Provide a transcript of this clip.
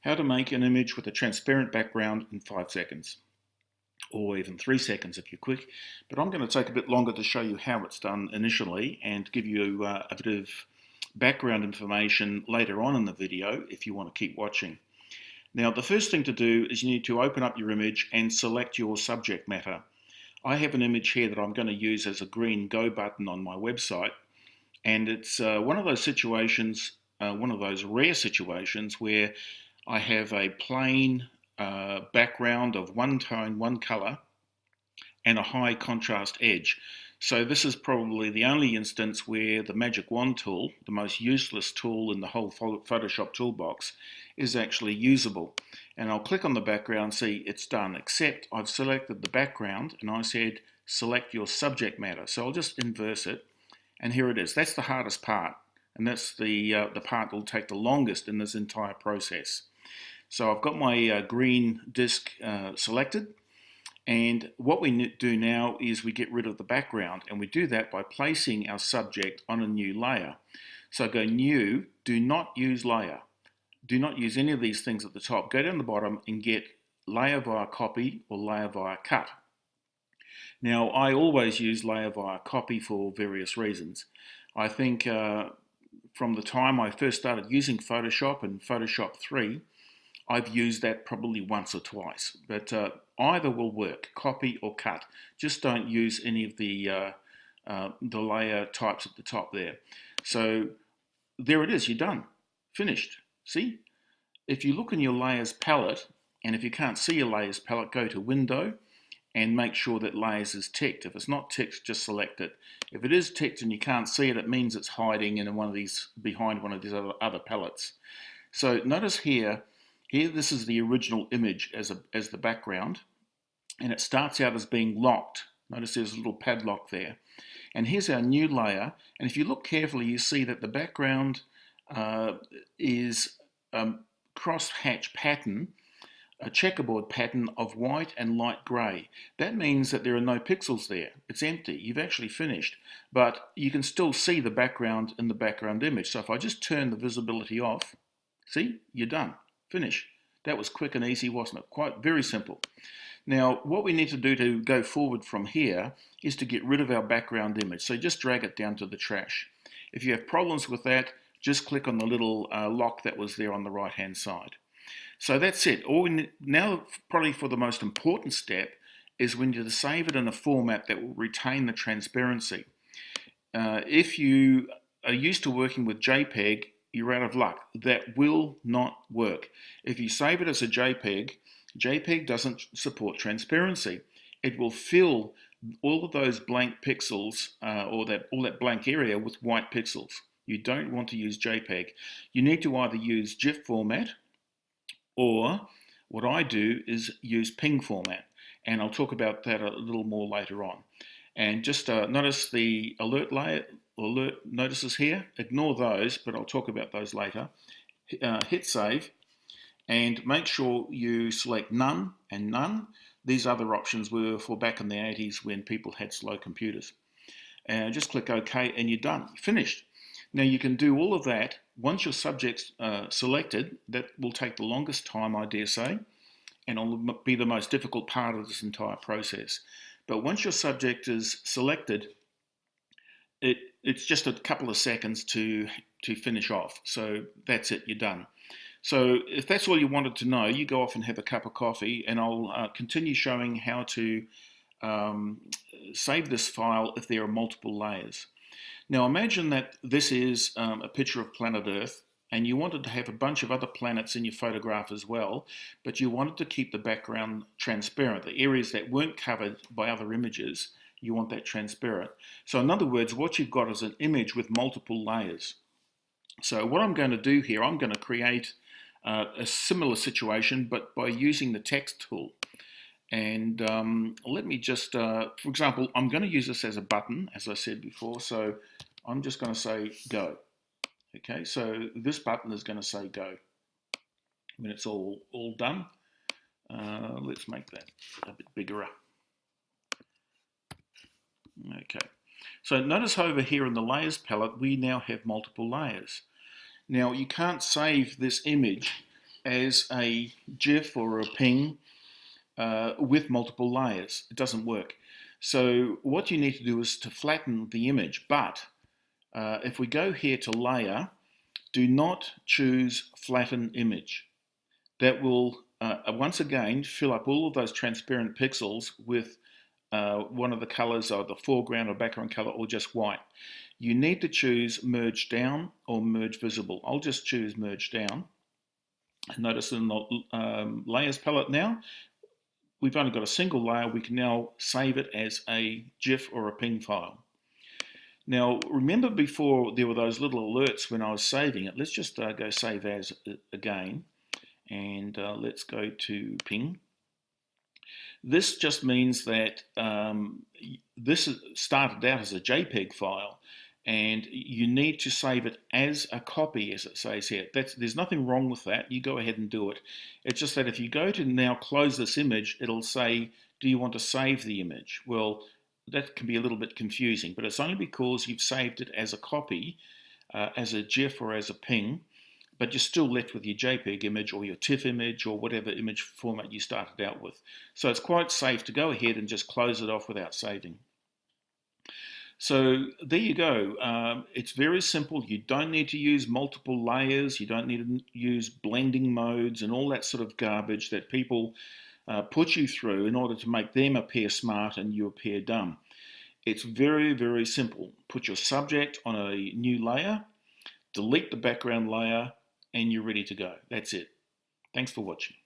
How to make an image with a transparent background in 5 seconds, or even 3 seconds if you're quick. But I'm going to take a bit longer to show you how it's done initially and give you a bit of background information later on in the video if you want to keep watching. Now, the first thing to do is you need to open up your image and select your subject matter. I have an image here that I'm going to use as a green go button on my website, and it's one of those situations, one of those rare situations where I have a plain background of one tone, one color, and a high contrast edge. So this is probably the only instance where the Magic Wand tool, the most useless tool in the whole Photoshop toolbox, is actually usable. And I'll click on the background, see it's done, except I've selected the background and I said select your subject matter. So I'll just inverse it, and here it is. That's the hardest part, and that's the part that will take the longest in this entire process. So I've got my green disk selected, and what we do now is we get rid of the background, and we do that by placing our subject on a new layer. So go New, do not use Layer. Do not use any of these things at the top. Go down the bottom and get Layer via Copy or Layer via Cut. Now, I always use Layer via Copy for various reasons. I think from the time I first started using Photoshop and Photoshop 3, I've used that probably once or twice, but either will work, copy or cut. Just don't use any of the layer types at the top there. So there it is, you're done, finished. See? If you look in your layers palette, and if you can't see your layers palette, go to Window and make sure that layers is ticked. If it's not ticked, just select it. If it is ticked and you can't see it, it means it's hiding in one of these, behind one of these other palettes. So notice here, this is the original image as the background, and it starts out as being locked. Notice there's a little padlock there. And here's our new layer, and if you look carefully, you see that the background is a cross-hatch pattern, a checkerboard pattern of white and light grey. That means that there are no pixels there. It's empty. You've actually finished. But you can still see the background in the background image. So if I just turn the visibility off, see, you're done. Finish. That was quick and easy, wasn't it? Quite very simple. Now, what we need to do to go forward from here is to get rid of our background image. So just drag it down to the trash. If you have problems with that, just click on the little lock that was there on the right-hand side. So that's it. Now, probably for the most important step, is we need to save it in a format that will retain the transparency. If you are used to working with JPEG, you're out of luck. That will not work. If you save it as a JPEG, JPEG doesn't support transparency. It will fill all of those blank pixels all that blank area with white pixels. You don't want to use JPEG. You need to either use GIF format, or what I do is use PNG format, and I'll talk about that a little more later on. And just notice the alert notices here. Ignore those, but I'll talk about those later. Hit save, and make sure you select none and none. These other options were for back in the 80s when people had slow computers. And just click OK, and you're done. Finished. Now you can do all of that. Once your subject's selected, that will take the longest time, I dare say, and it'll be the most difficult part of this entire process. But once your subject is selected, it's just a couple of seconds to finish off. So that's it, you're done. So if that's all you wanted to know, you go off and have a cup of coffee, and I'll continue showing how to save this file if there are multiple layers. Now imagine that this is a picture of planet Earth, and you wanted to have a bunch of other planets in your photograph as well, but you wanted to keep the background transparent. The areas that weren't covered by other images, you want that transparent. So in other words, what you've got is an image with multiple layers. So what I'm going to do here, I'm going to create a similar situation, but by using the text tool. And let me just, for example, I'm going to use this as a button, as I said before. So I'm just going to say go. Okay, so this button is going to say go when it's all done. Let's make that a bit bigger. Okay, so notice over here in the layers palette, we now have multiple layers. Now you can't save this image as a GIF or a PNG with multiple layers. It doesn't work. So what you need to do is to flatten the image. But if we go here to layer, do not choose flatten image. That will once again fill up all of those transparent pixels with one of the colors, either foreground or background color, or just white. You need to choose merge down or merge visible. I'll just choose merge down. Notice in the layers palette now, we've only got a single layer. We can now save it as a GIF or a PNG file. Now, remember before there were those little alerts when I was saving it. Let's just go save as again, and let's go to PNG. This just means that this started out as a JPEG file, and you need to save it as a copy, as it says here. There's nothing wrong with that. You go ahead and do it. It's just that if you go to now close this image, it'll say, do you want to save the image? Well, that can be a little bit confusing, but it's only because you've saved it as a copy, as a GIF or as a PNG, but you're still left with your JPEG image or your TIFF image or whatever image format you started out with. So it's quite safe to go ahead and just close it off without saving. So there you go. It's very simple. You don't need to use multiple layers. You don't need to use blending modes and all that sort of garbage that people put you through in order to make them appear smart and you appear dumb. It's very, very simple. Put your subject on a new layer, delete the background layer, and you're ready to go. That's it. Thanks for watching.